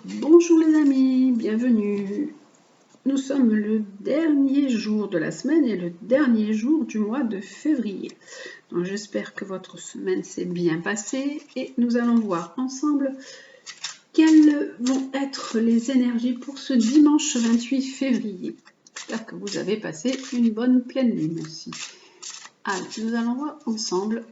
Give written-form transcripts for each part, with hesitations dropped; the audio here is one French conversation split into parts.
Bonjour les amis, bienvenue. Nous sommes le dernier jour de la semaine et le dernier jour du mois de février. Donc j'espère que votre semaine s'est bien passée et nous allons voir ensemble quelles vont être les énergies pour ce dimanche 28 février. J'espère que vous avez passé une bonne pleine lune aussi. Alors, nous allons voir ensemble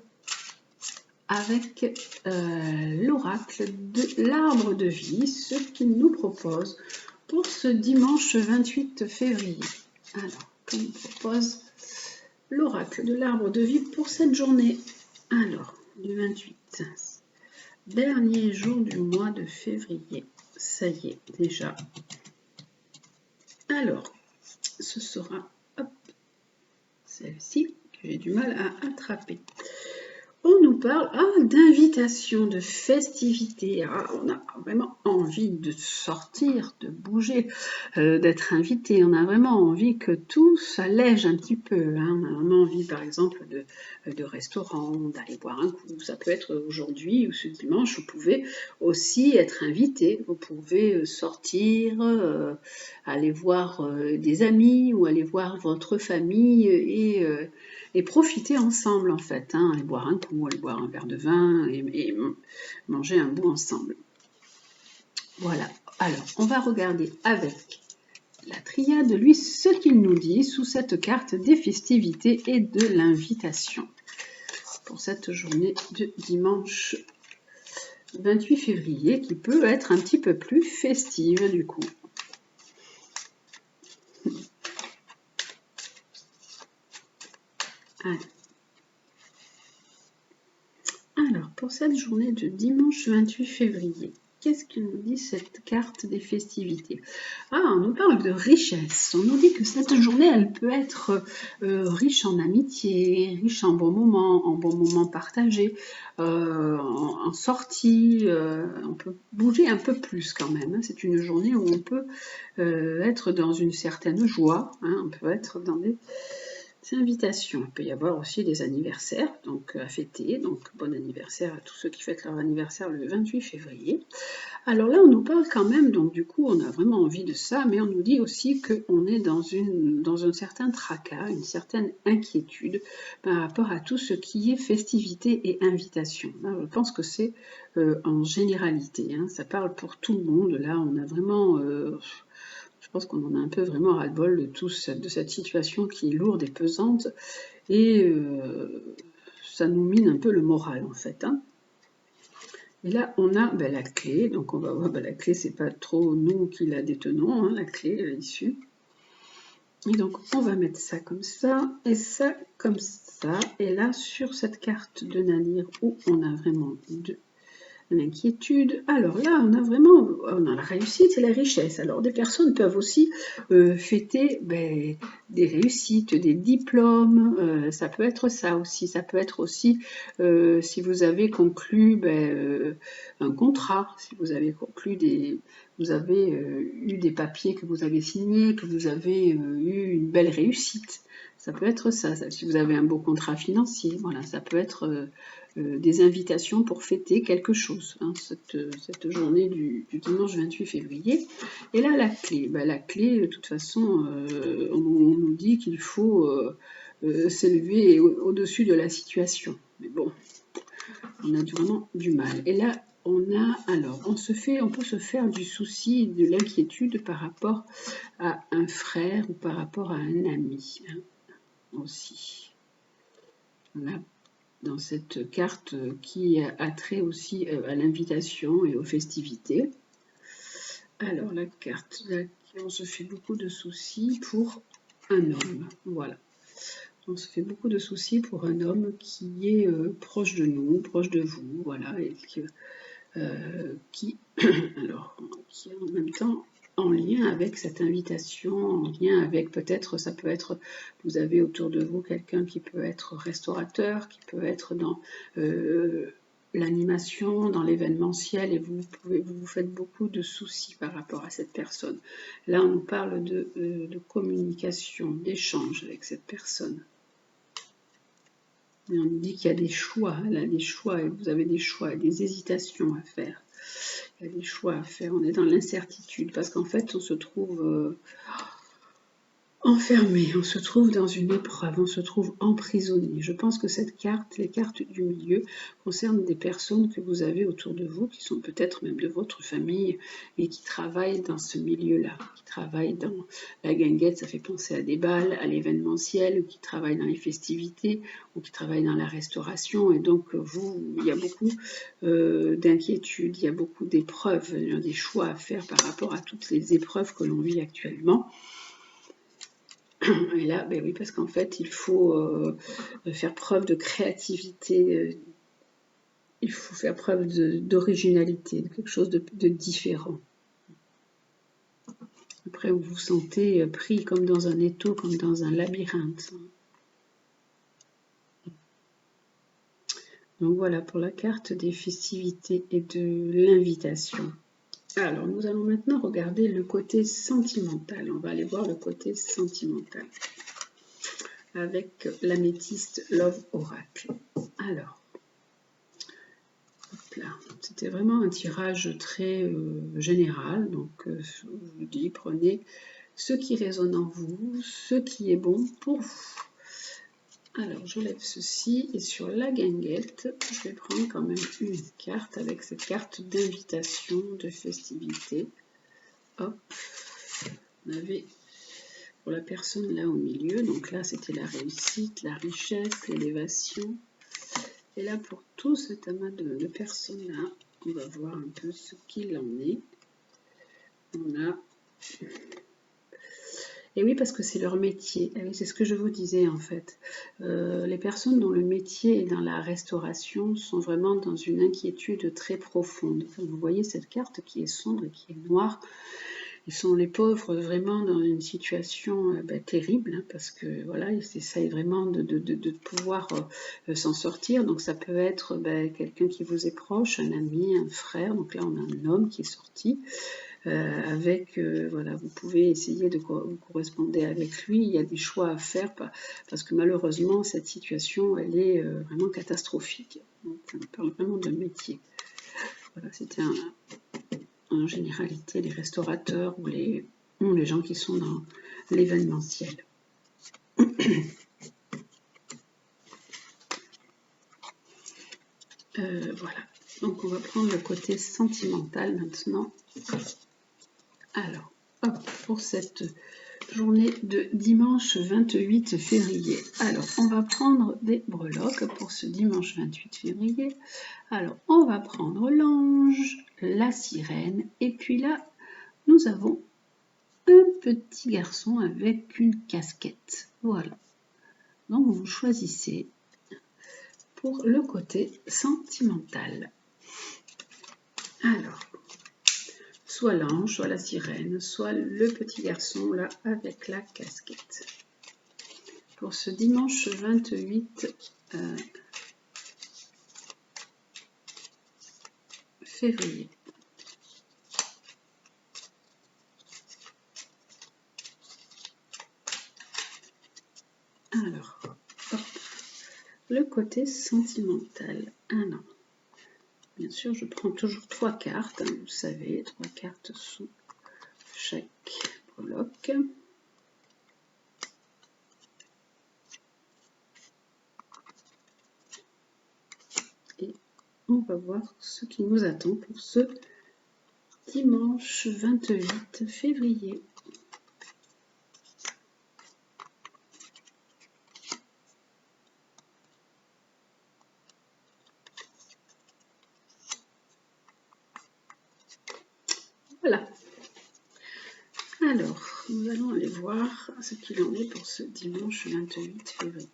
avec l'oracle de l'arbre de vie, ce qu'il nous propose pour ce dimanche 28 février. Alors, que nous propose l'oracle de l'arbre de vie pour cette journée? Alors, du 28, dernier jour du mois de février. Ça y est, déjà. Alors, ce sera celle-ci que j'ai du mal à attraper. On nous parle d'invitation, de festivité. On a vraiment envie de sortir, de bouger, d'être invité. On a vraiment envie que tout s'allège un petit peu. On a envie, par exemple, de restaurant, d'aller boire un coup. Ça peut être aujourd'hui ou ce dimanche. Vous pouvez aussi être invité. Vous pouvez sortir, aller voir des amis ou aller voir votre famille et profiter ensemble en fait, aller boire un coup, aller boire un verre de vin et manger un bout ensemble. Voilà, alors on va regarder avec la triade, lui, ce qu'il nous dit sous cette carte des festivités et de l'invitation pour cette journée de dimanche 28 février qui peut être un petit peu plus festive du coup. Alors, pour cette journée de dimanche 28 février, qu'est-ce que nous dit cette carte des festivités? On nous parle de richesse. On nous dit que cette journée, elle peut être riche en amitié, riche en bons moments partagés, en sortie. On peut bouger un peu plus quand même. C'est une journée où on peut être dans une certaine joie. On peut être dans des invitations. Il peut y avoir aussi des anniversaires donc à fêter, donc bon anniversaire à tous ceux qui fêtent leur anniversaire le 28 février. Alors là, on nous parle quand même, donc du coup, on a vraiment envie de ça, mais on nous dit aussi qu'on est dans un certain tracas, une certaine inquiétude par rapport à tout ce qui est festivité et invitation. Là, je pense que c'est en généralité, ça parle pour tout le monde. Là, on a vraiment... je pense qu'on en a un peu vraiment ras-le-bol de cette situation qui est lourde et pesante et ça nous mine un peu le moral en fait. Et là on a la clé, donc on va voir, la clé c'est pas trop nous qui la détenons, la clé, l'issue. Et donc on va mettre ça comme ça et ça comme ça. Et là sur cette carte de Nalir où on a vraiment l'inquiétude. Alors là, on a la réussite et la richesse. Alors des personnes peuvent aussi fêter des réussites, des diplômes. Ça peut être ça aussi. Ça peut être aussi si vous avez conclu un contrat, si vous avez conclu vous avez eu des papiers que vous avez signés, que vous avez eu une belle réussite. Ça peut être ça. Si vous avez un beau contrat financier, voilà, ça peut être des invitations pour fêter quelque chose, cette journée du dimanche 28 février. Et là, la clé, la clé, de toute façon, on nous dit qu'il faut s'élever au-dessus de la situation. Mais bon, on a vraiment du mal. Et là, on peut se faire du souci, de l'inquiétude par rapport à un frère ou par rapport à un ami aussi. Voilà. Dans cette carte qui a trait aussi à l'invitation et aux festivités. Alors la carte, là, on se fait beaucoup de soucis pour un homme, voilà. On se fait beaucoup de soucis pour un homme qui est proche de nous, proche de vous, voilà, et qui est en même temps en lien avec cette invitation, en lien avec peut-être, ça peut être, vous avez autour de vous quelqu'un qui peut être restaurateur, qui peut être dans l'animation, dans l'événementiel, et vous vous faites beaucoup de soucis par rapport à cette personne. Là, on nous parle de communication, d'échange avec cette personne. Et on nous dit qu'il y a des choix, là, des choix, et vous avez des choix, des hésitations à faire. Il y a des choix à faire, on est dans l'incertitude, parce qu'en fait, on se trouve enfermé, on se trouve dans une épreuve, on se trouve emprisonné. Je pense que cette carte, les cartes du milieu, concernent des personnes que vous avez autour de vous, qui sont peut-être même de votre famille, et qui travaillent dans ce milieu-là, qui travaillent dans la guinguette, ça fait penser à des balles, à l'événementiel, ou qui travaillent dans les festivités, ou qui travaillent dans la restauration, et donc vous, il y a beaucoup d'inquiétudes, il y a beaucoup d'épreuves, il y a des choix à faire par rapport à toutes les épreuves que l'on vit actuellement. Et là, ben oui, parce qu'en fait, il faut faire preuve de créativité, il faut faire preuve d'originalité, de quelque chose de différent. Après, vous vous sentez pris comme dans un étau, comme dans un labyrinthe. Donc voilà pour la carte des festivités et de l'invitation. Alors, nous allons maintenant regarder le côté sentimental. On va aller voir le côté sentimental avec l'améthyste Love Oracle. Alors, c'était vraiment un tirage très général, donc je vous dis, prenez ce qui résonne en vous, ce qui est bon pour vous. Alors, j'enlève ceci, et sur la guinguette, je vais prendre quand même une carte avec cette carte d'invitation, de festivité. Hop, on avait pour la personne là au milieu, donc là c'était la réussite, la richesse, l'élévation. Et là, pour tout cet amas de personnes-là, on va voir un peu ce qu'il en est. On a... Et oui, parce que c'est leur métier. Et oui, c'est ce que je vous disais en fait. Les personnes dont le métier est dans la restauration sont vraiment dans une inquiétude très profonde. Vous voyez cette carte qui est sombre et qui est noire. Ils sont les pauvres vraiment dans une situation terrible, hein, parce que voilà, ils essayent vraiment de pouvoir s'en sortir. Donc ça peut être quelqu'un qui vous est proche, un ami, un frère. Donc là on a un homme qui est sorti avec, voilà, vous pouvez essayer de vous correspondre avec lui. Il y a des choix à faire parce que malheureusement cette situation elle est vraiment catastrophique. Donc on parle vraiment de métier. Voilà, c'était en généralité les restaurateurs ou les gens qui sont dans l'événementiel. Voilà, donc on va prendre le côté sentimental maintenant. Alors, hop, pour cette journée de dimanche 28 février. Alors, on va prendre des breloques pour ce dimanche 28 février. Alors, on va prendre l'ange, la sirène, et puis là, nous avons un petit garçon avec une casquette. Voilà. Donc, vous choisissez pour le côté sentimental. Alors, soit l'ange, soit la sirène, soit le petit garçon là avec la casquette. Pour ce dimanche 28 février. Alors, hop, le côté sentimental. Ah non. Bien sûr, je prends toujours 3 cartes, hein, vous savez, 3 cartes sous chaque breloque. Et on va voir ce qui nous attend pour ce dimanche 28 février. Voilà. Alors, nous allons aller voir ce qu'il en est pour ce dimanche 28 février.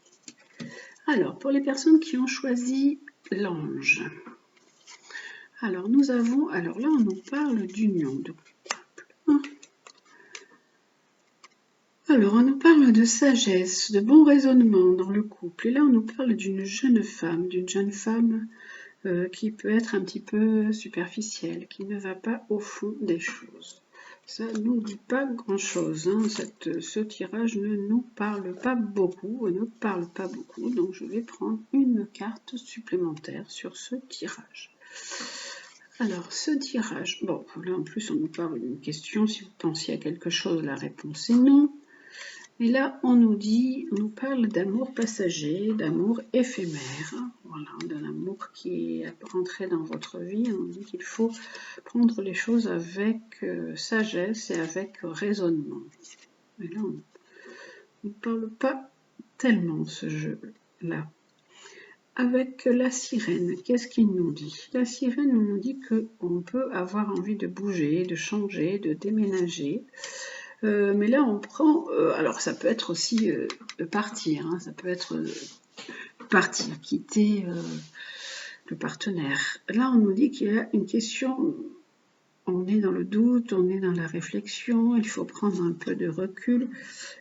Alors, pour les personnes qui ont choisi l'ange. Alors, nous avons... Alors là, on nous parle d'union, de couple. Alors, on nous parle de sagesse, de bon raisonnement dans le couple. Et là, on nous parle d'une jeune femme qui peut être un petit peu superficielle, qui ne va pas au fond des choses. Ça ne nous dit pas grand-chose. Hein. Ce tirage ne nous parle pas beaucoup, donc je vais prendre une carte supplémentaire sur ce tirage. Alors, ce tirage, bon, là en plus on nous parle d'une question, si vous pensiez à quelque chose, la réponse est non. Et là, on nous parle d'amour passager, d'amour éphémère, voilà, d'un amour qui est rentré dans votre vie. On dit qu'il faut prendre les choses avec sagesse et avec raisonnement. Mais là, on ne parle pas tellement ce jeu-là. Avec la sirène, qu'est-ce qu'il nous dit? La sirène nous dit qu'on peut avoir envie de bouger, de changer, de déménager. Mais là, on prend... alors, ça peut être aussi de partir. Hein, ça peut être partir, quitter le partenaire. Là, on nous dit qu'il y a une question... On est dans le doute, on est dans la réflexion, il faut prendre un peu de recul.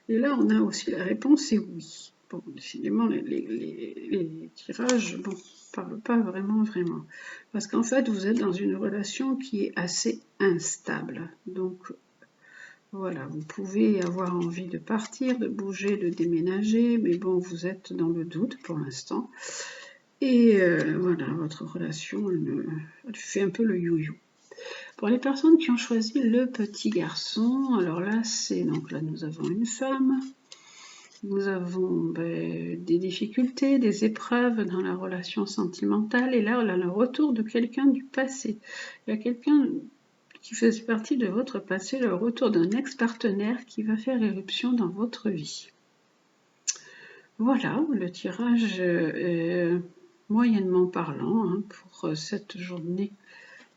Et là, on a aussi la réponse, c'est oui. Bon, décidément, les tirages, bon, parlent pas vraiment. Parce qu'en fait, vous êtes dans une relation qui est assez instable. Donc, voilà, vous pouvez avoir envie de partir, de bouger, de déménager, mais bon, vous êtes dans le doute pour l'instant. Et voilà, votre relation, elle fait un peu le you-you. Pour les personnes qui ont choisi le petit garçon, alors là, nous avons une femme. Nous avons des difficultés, des épreuves dans la relation sentimentale. Et là, on a le retour de quelqu'un du passé. Il y a quelqu'un qui faisait partie de votre passé, le retour d'un ex-partenaire qui va faire éruption dans votre vie. Voilà, le tirage est moyennement parlant hein, pour cette journée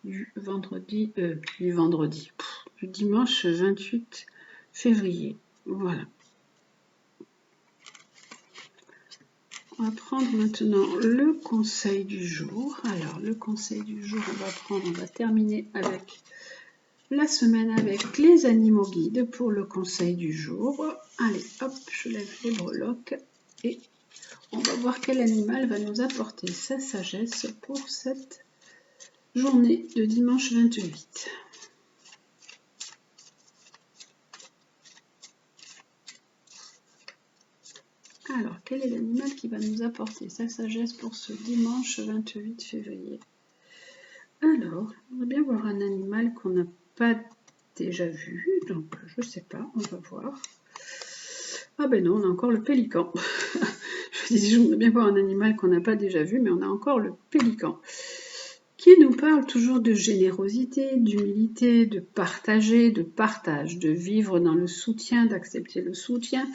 du dimanche 28 février. Voilà. On va prendre maintenant le conseil du jour. Alors, le conseil du jour, on va terminer avec la semaine avec les animaux guides pour le conseil du jour. Allez, hop, je lève les breloques et on va voir quel animal va nous apporter sa sagesse pour cette journée de dimanche 28. Alors, quel est l'animal qui va nous apporter sa sagesse pour ce dimanche 28 février? Alors, on va bien voir un animal qu'on n'a pas déjà vu, donc je ne sais pas, on va voir. Ah ben non, on a encore le pélican. Je disais, je voudrais bien voir un animal qu'on n'a pas déjà vu, mais on a encore le pélican, qui nous parle toujours de générosité, d'humilité, de partager, de partage, de vivre dans le soutien, d'accepter le soutien,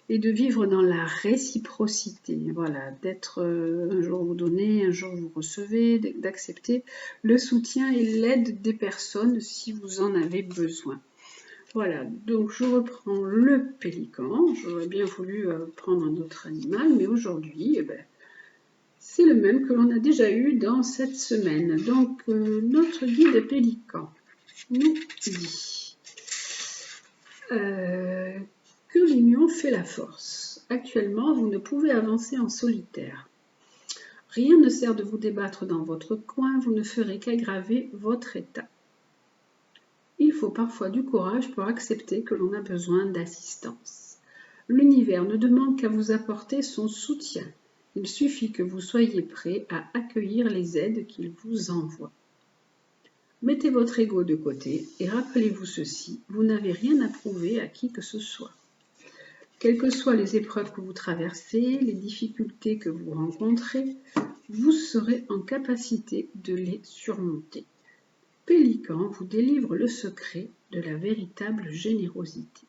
et de vivre dans la réciprocité, voilà, d'être un jour vous donnez, un jour vous recevez, d'accepter le soutien et l'aide des personnes si vous en avez besoin. Voilà, donc je reprends le pélican, j'aurais bien voulu prendre un autre animal, mais aujourd'hui, c'est le même que l'on a déjà eu dans cette semaine. Donc notre guide pélican nous dit que l'union fait la force. Actuellement, vous ne pouvez avancer en solitaire. Rien ne sert de vous débattre dans votre coin, vous ne ferez qu'aggraver votre état. Il faut parfois du courage pour accepter que l'on a besoin d'assistance. L'univers ne demande qu'à vous apporter son soutien. Il suffit que vous soyez prêt à accueillir les aides qu'il vous envoie. Mettez votre ego de côté et rappelez-vous ceci, vous n'avez rien à prouver à qui que ce soit. Quelles que soient les épreuves que vous traversez, les difficultés que vous rencontrez, vous serez en capacité de les surmonter. Pélican vous délivre le secret de la véritable générosité.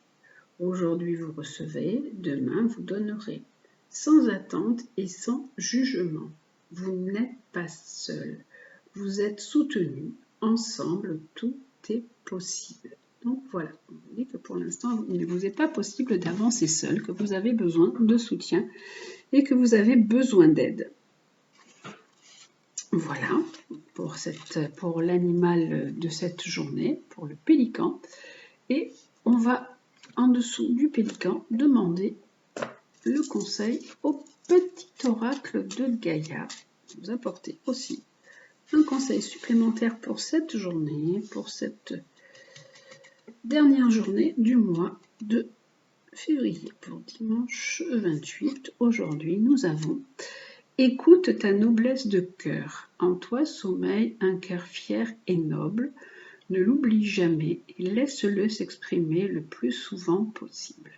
Aujourd'hui vous recevez, demain vous donnerez, sans attente et sans jugement. Vous n'êtes pas seul, vous êtes soutenu, ensemble tout est possible. Donc voilà, on vous dit que pour l'instant, il ne vous est pas possible d'avancer seul, que vous avez besoin de soutien et que vous avez besoin d'aide. Voilà pour l'animal de cette journée, pour le pélican. Et on va, en dessous du pélican, demander le conseil au petit oracle de Gaïa. Vous apporter aussi un conseil supplémentaire pour cette journée, pour cette dernière journée du mois de février, pour dimanche 28. Aujourd'hui, nous avons Écoute ta noblesse de cœur. En toi sommeille un cœur fier et noble. Ne l'oublie jamais et laisse-le s'exprimer le plus souvent possible.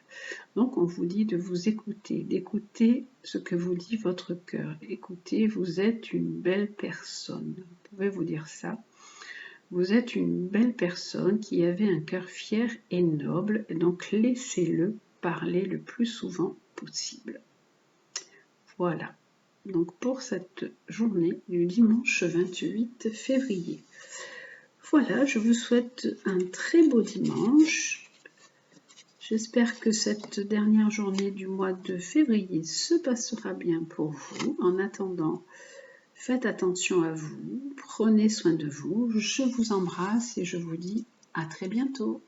Donc on vous dit de vous écouter, d'écouter ce que vous dit votre cœur. Écoutez, vous êtes une belle personne. Vous pouvez vous dire ça. Vous êtes une belle personne qui avait un cœur fier et noble, et donc laissez-le parler le plus souvent possible. Voilà, donc pour cette journée du dimanche 28 février. Voilà, je vous souhaite un très beau dimanche. J'espère que cette dernière journée du mois de février se passera bien pour vous. En attendant, faites attention à vous, prenez soin de vous. Je vous embrasse et je vous dis à très bientôt.